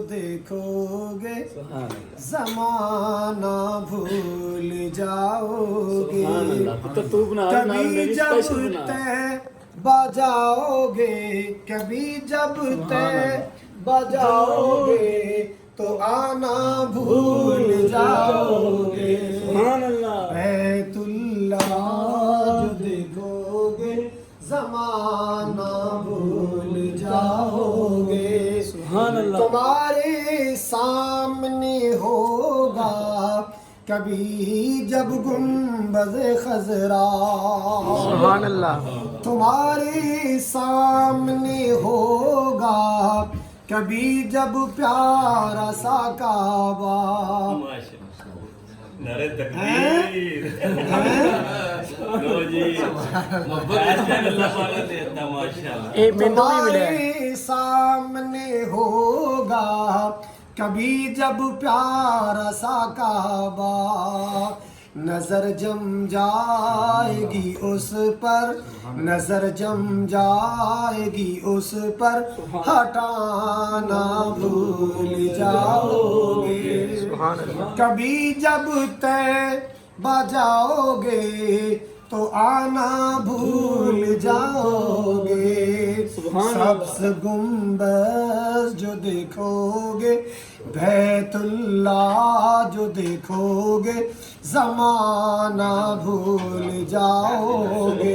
دیکھو گے زمانہ بھول جاؤ گے کبھی جب تیبہ جاؤ گے کبھی جب تیبہ جاؤ گے تو آنا بھول جاؤ گے بیت اللہ جو دیکھو گے زمانہ بھول جاؤ گے تمہارے سامنے ہوگا کبھی جب گنبد خضرا سبحان اللہ تمہارے سامنے ہوگا کبھی جب پیارا سا کعبہ نعرے تکبیر تمہارے سامنے ہوگا کبھی جب پیارا سا کعبہ نظر جم جائے گی اس پر نظر جم جائے گی اس پر ہٹانا بھول جاؤ گے کبھی جب تیبہ جاؤ گے تو آنا بھول جاؤ گے سبز گنبد جو دیکھو گے بیت اللہ جو دیکھو گے زمانہ بھول جاؤ گے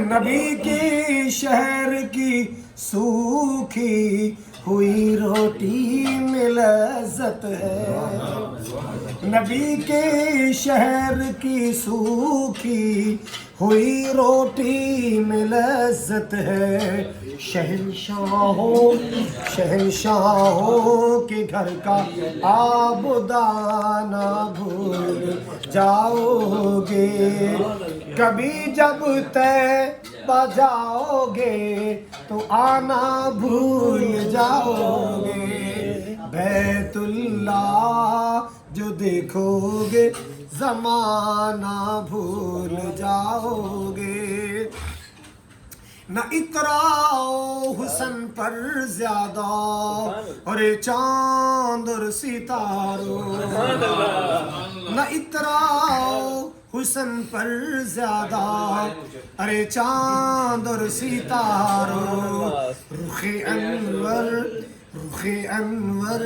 نبی کے شہر کی سوکھی ہوئی روٹی میں لذت ہے نبی کے شہر کی سوکھی ہوئی روٹی میں لذت ہے شہنشاہوں کے گھر کا آب و دانہ بھول جاؤ گے کبھی جب تیبہ جاؤ گے تو آنا بھول جاؤ گے بیت اللہ جو دیکھو گے زمانہ بھول جاؤ گے نہ اتراؤ حسن پر زیادہ اور چاند اور ستاروں نہ اتراؤ حسن پر زیادہ ارے چاند اور ستاروں رخ انور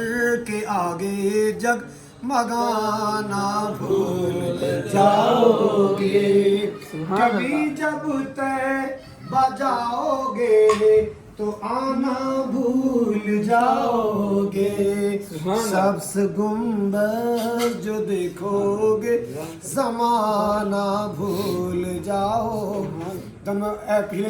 کے آگے جگ مگانا بھول جاؤ گے کبھی جب تیبہ جاؤ گے تو آنا بھول جاؤ گے سبز گنبد جو دیکھو گے زمانہ بھول جاؤ